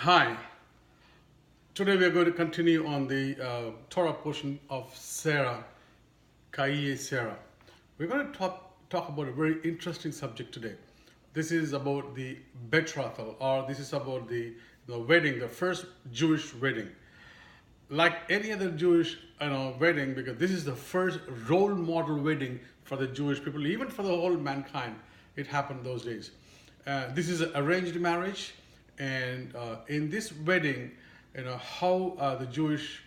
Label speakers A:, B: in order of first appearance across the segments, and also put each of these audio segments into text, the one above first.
A: Hi, today we are going to continue on the Torah portion of Sarah, Chaiye Sarah. We're going to talk about a very interesting subject today. This is about the betrothal, or this is about the wedding, the first Jewish wedding. Like any other Jewish wedding, because this is the first role model wedding for the Jewish people, even for the whole mankind. It happened those days. This is an arranged marriage, and in this wedding, how the Jewish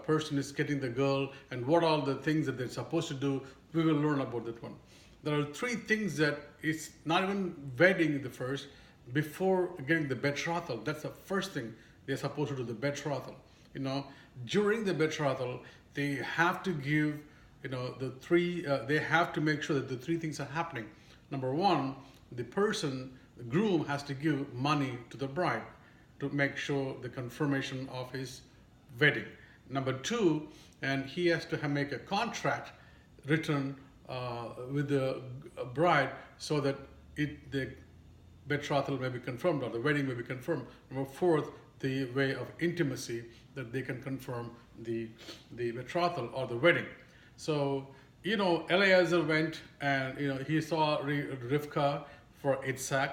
A: person is getting the girl and what all the things that they're supposed to do. We will learn about that one. There are three things that it's not even wedding the first before getting the betrothal. That's the first thing they're supposed to do, the betrothal. During the betrothal, they have to give, the three, they have to make sure that the three things are happening. Number one, the groom has to give money to the bride to make sure the confirmation of his wedding. Number two, and he has to make a contract written with the bride so that the betrothal may be confirmed or the wedding may be confirmed. Number fourth, the way of intimacy that they can confirm the betrothal or the wedding. So, Eliezer went and he saw Rivka for Isaac,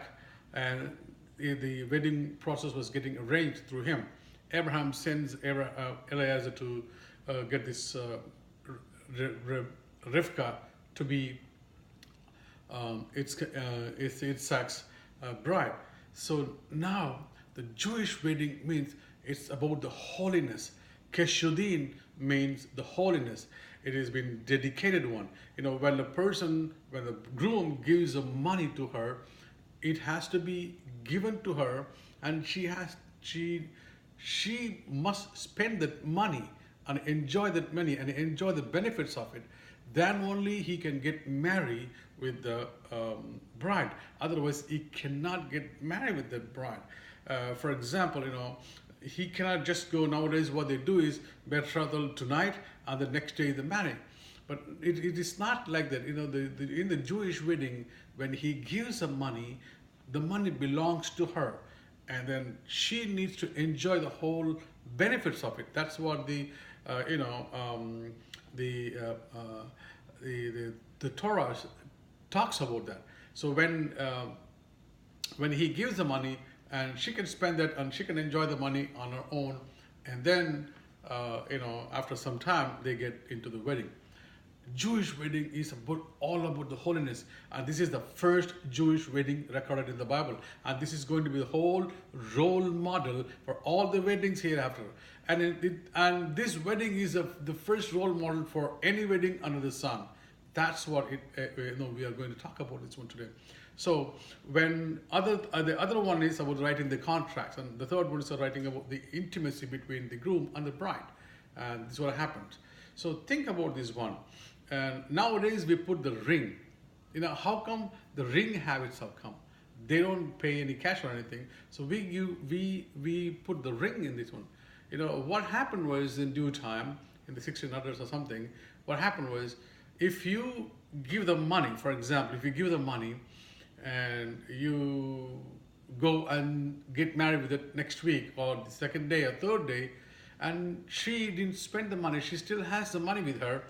A: and the wedding process was getting arranged through him. Abraham sends Eliezer to get this Rivka to be Isaac's bride. So now the Jewish wedding means it's about the holiness. Keshudin means the holiness. It has been dedicated one. When the groom gives the money to her, it has to be given to her, and she must spend that money and enjoy that money and enjoy the benefits of it. Then only he can get married with the bride. Otherwise, he cannot get married with that bride. For example, he cannot just go. Nowadays, what they do is betrothal tonight and the next day the marriage. But it is not like that. In the Jewish wedding, when he gives the money belongs to her, and then she needs to enjoy the whole benefits of it. That's what the Torah talks about that. So when he gives the money, and she can spend that and she can enjoy the money on her own, and then after some time they get into the wedding. Jewish wedding is all about the holiness, and this is the first Jewish wedding recorded in the Bible, and this is going to be the whole role model for all the weddings hereafter. And this wedding is the first role model for any wedding under the sun. That's what we are going to talk about this one today. So when the other one is about writing the contracts, and the third one is writing about the intimacy between the groom and the bride, and this is what happened. So think about this one. And nowadays we put the ring. How come the ring habits have come? They don't pay any cash or anything. So we put the ring in this one. What happened was, in due time, in the 1600s or something, what happened was, if you give them money, for example, if you give them money and you go and get married with it next week or the second day or third day, and she didn't spend the money, she still has the money with her,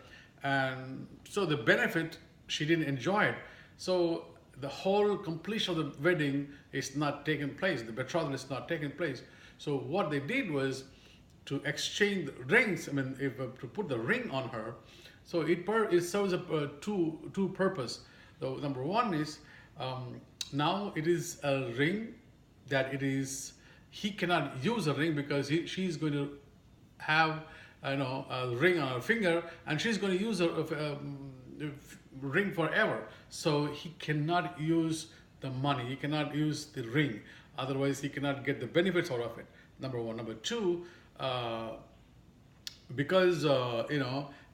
A: and so the benefit, she didn't enjoy it. So the whole completion of the wedding is not taking place, the betrothal is not taking place. So what they did was to exchange the rings, to put the ring on her. So it serves two purpose. So number one is, now it is a ring that he cannot use a ring because she's going to have a ring on her finger, and she's going to use a ring forever. So he cannot use the money, he cannot use the ring, otherwise he cannot get the benefits out of it. Number one. Number two, because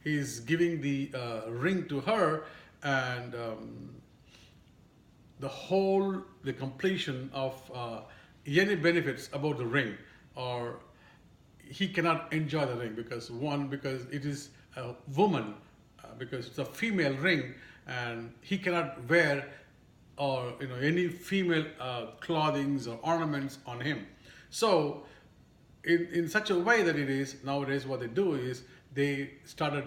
A: he's giving the ring to her, and the completion of any benefits about the ring, or he cannot enjoy the ring, because it is a woman, because it's a female ring, and he cannot wear or any female clothings or ornaments on him. So in such a way that it is nowadays, what they do is they started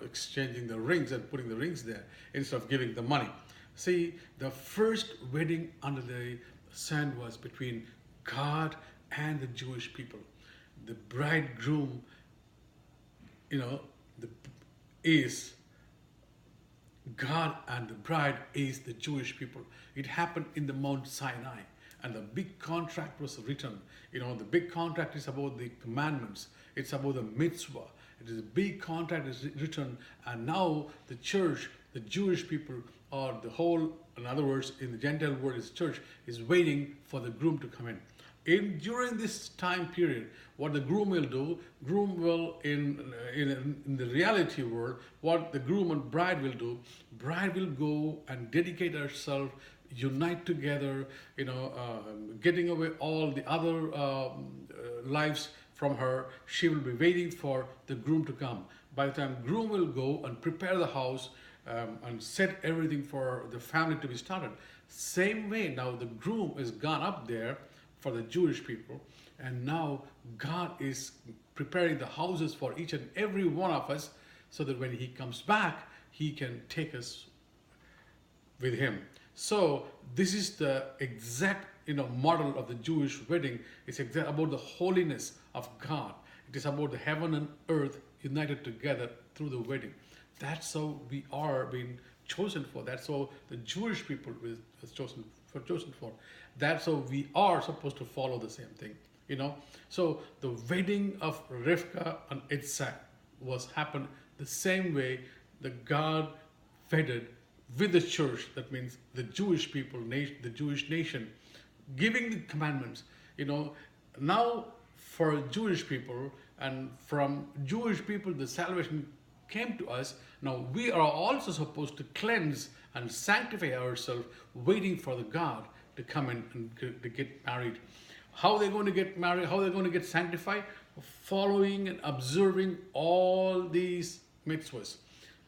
A: exchanging the rings and putting the rings there instead of giving the money. See, the first wedding under the sun was between God and the Jewish people. The bridegroom, you know, the, is God, and the bride is the Jewish people. It happened in the Mount Sinai, and the big contract was written. The big contract is about the commandments. It's about the mitzvah. It is a big contract is written, and now the church, the Jewish people, or the whole, in other words, in the Gentile world, is church, is waiting for the groom to come in. During this time period, what the groom will do, groom will in the reality world, what the groom and bride will do, bride will go and dedicate herself, unite together, getting away all the other lives from her. She will be waiting for the groom to come. By the time groom will go and prepare the house and set everything for the family to be started. Same way, now the groom is gone up there for the Jewish people, and now God is preparing the houses for each and every one of us, so that when he comes back, he can take us with him. So this is the exact model of the Jewish wedding. It's exact about the holiness of God. It is about the heaven and earth united together through the wedding. That's how we are being chosen for. That's how the Jewish people was chosen for. That's how we are supposed to follow the same thing. So the wedding of Rivka and Isaac happened the same way that God wedded with the church. That means the Jewish people, the Jewish nation, giving the commandments. Now for Jewish people, and from Jewish people the salvation came to us. Now we are also supposed to cleanse and sanctify ourselves, waiting for the God to come in and to get married. How they're going to get married, how they're going to get sanctified? Following and observing all these mitzvahs.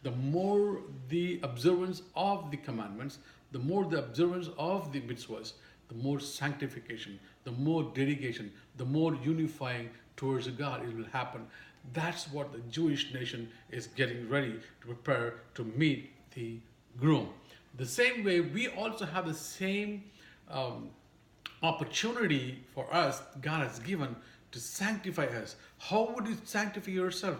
A: The more the observance of the commandments, the more the observance of the mitzvahs, the more sanctification, the more dedication, the more unifying towards God it will happen. That's what the Jewish nation is getting ready to prepare to meet the groom. The same way, we also have the same opportunity for us God has given to sanctify us. How would you sanctify yourself?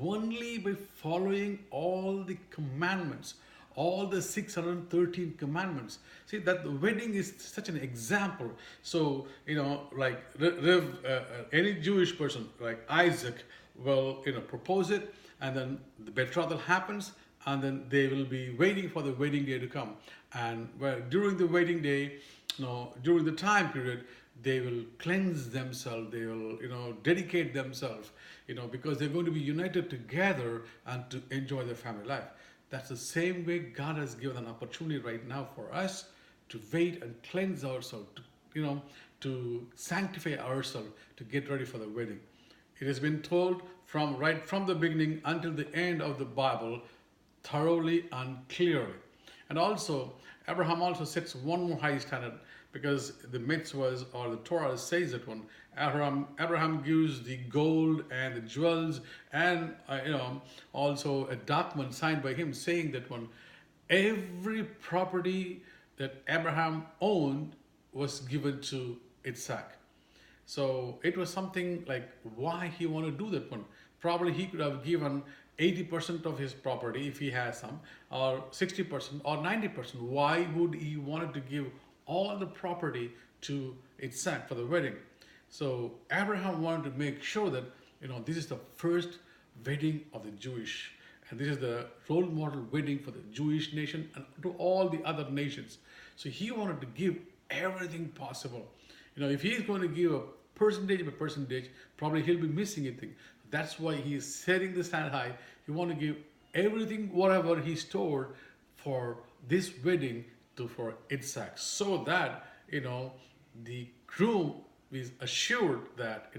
A: Only by following all the commandments, all the 613 commandments. See, that the wedding is such an example. So, like any Jewish person, like Isaac, will propose it, and then the betrothal happens, and then they will be waiting for the wedding day to come. And during the wedding day, during the time period, they will cleanse themselves, they will dedicate themselves, because they're going to be united together and to enjoy their family life. That's the same way God has given an opportunity right now for us to wait and cleanse ourselves, to sanctify ourselves, to get ready for the wedding. It has been told right from the beginning until the end of the Bible, thoroughly and clearly. And also, Abraham also sets one more high standard, because the mitzvahs or the Torah says that one. Abraham gives the gold and the jewels, and also a document signed by him saying that one, every property that Abraham owned was given to Isaac. So it was something like why he wanted to do that one. Probably he could have given 80% of his property if he has some, or 60% or 90%. Why would he wanted to give all the property to Isaac for the wedding? So Abraham wanted to make sure that this is the first wedding of the Jewish, and this is the role model wedding for the Jewish nation and to all the other nations. So he wanted to give everything possible. If he's going to give a percentage by percentage, probably he'll be missing anything. That's why he is setting the stand high. He want to give everything, whatever he stored for this wedding for Isaac, so that the groom is assured that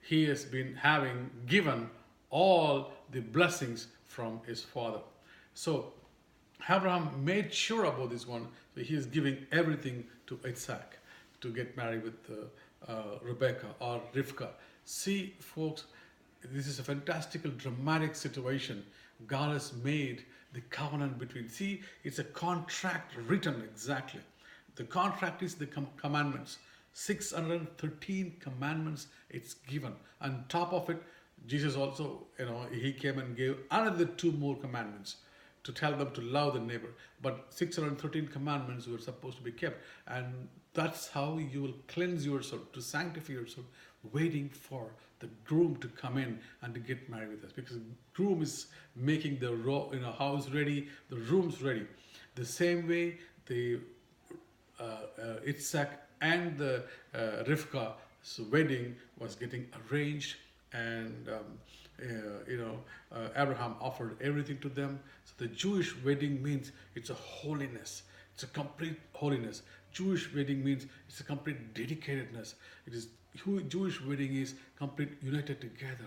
A: he has been having given all the blessings from his father. So Abraham made sure about this one. So he is giving everything to Isaac to get married with Rebecca or Rivka. See, folks, this is a fantastical, dramatic situation. God has made the covenant between. See, it's a contract written exactly. The contract is the commandments. 613 commandments it's given. On top of it, Jesus also, he came and gave another two more commandments to tell them to love the neighbor. But 613 commandments were supposed to be kept. And that's how you will cleanse yourself, to sanctify yourself, waiting for the groom to come in and to get married with us. Because the groom is making the house ready, the rooms ready. The same way the Isaac and the Rivka's wedding was getting arranged, and Abraham offered everything to them. So the Jewish wedding means it's a holiness. It's a complete holiness. Jewish wedding means it's a complete dedicatedness. It is Jewish wedding is complete united together.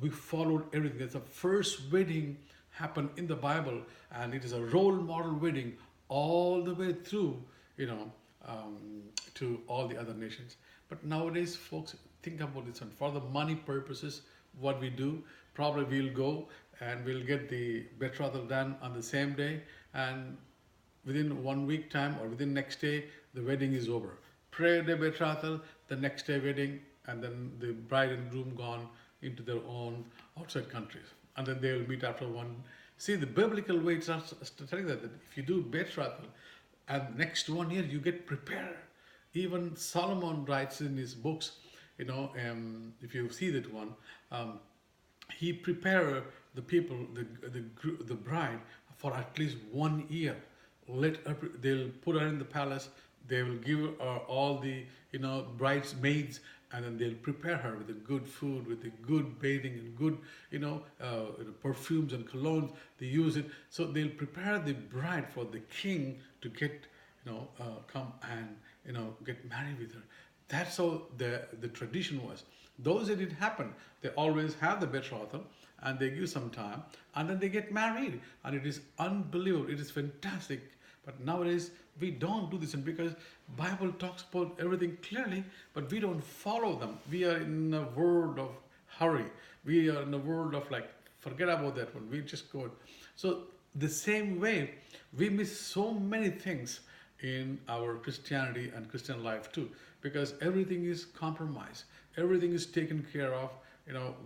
A: We followed everything. That's the first wedding happened in the Bible, and it is a role model wedding all the way through, to all the other nations. But nowadays, folks, think about this one. For the money purposes, what we do, probably we'll go and we'll get the betrothal done on the same day, and within 1 week time or within next day, the wedding is over. Prayer day betrothal, the next day wedding, and then the bride and groom gone into their own outside countries. And then they will meet after one. See, the biblical way it's telling that if you do betrothal, and next 1 year you get prepared. Even Solomon writes in his books, if you see that one, he prepared the people, the bride, for at least 1 year. They'll put her in the palace. They will give her all the bridesmaids, and then they'll prepare her with the good food, with the good bathing and good perfumes and colognes. They use it, so they'll prepare the bride for the king to get come and get married with her. That's how the tradition was. Those that it happened, they always have the betrothal and they give some time and then they get married, and it is unbelievable. It is fantastic. But nowadays we don't do this, and because Bible talks about everything clearly, but we don't follow them. We are in a world of hurry. We are in a world of forget about that one. We just go. So the same way we miss so many things in our Christianity and Christian life too, because everything is compromised. Everything is taken care of.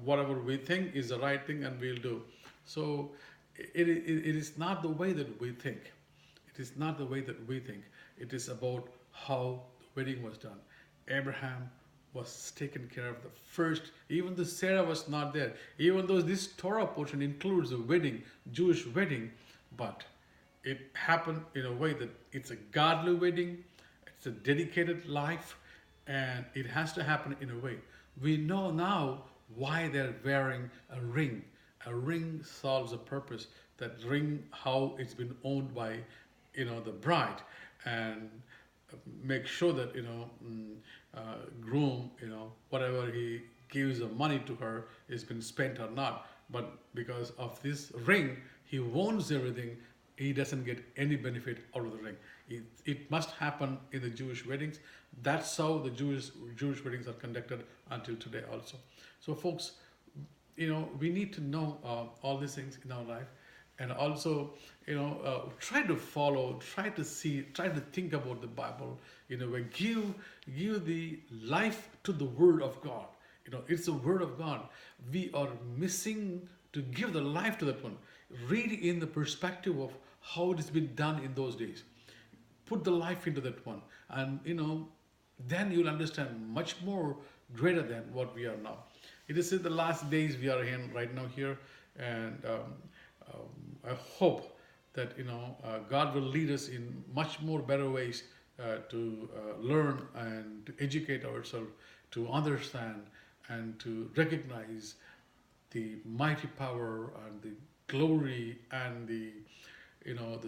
A: Whatever we think is the right thing, and we'll do. So it is not the way that we think. It is not the way that we think. It is about how the wedding was done. Abraham was taken care of the first, even though Sarah was not there, even though this Torah portion includes a wedding, Jewish wedding, but it happened in a way that it's a godly wedding, it's a dedicated life, and it has to happen in a way. We know now why they're wearing a ring. A ring solves a purpose. That ring, how it's been owned by the bride, and make sure that groom, whatever he gives the money to her is been spent or not. But because of this ring, he owns everything. He doesn't get any benefit out of the ring. It must happen in the Jewish weddings. That's how the Jewish weddings are conducted until today also. So folks, we need to know all these things in our life. And also, try to follow, try to see, try to think about the Bible. Give the life to the Word of God. It's the Word of God. We are missing to give the life to that one. Read in the perspective of how it has been done in those days. Put the life into that one, and then you'll understand much more greater than what we are now. It is in the last days we are in right now here, and I hope that God will lead us in much more better ways to learn and to educate ourselves, to understand and to recognize the mighty power and the glory and the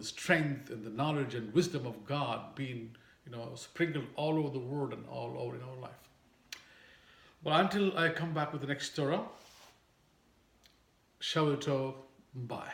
A: strength and the knowledge and wisdom of God being sprinkled all over the world and all over in our life. Well, until I come back with the next Torah, Shabbat Tov, bye.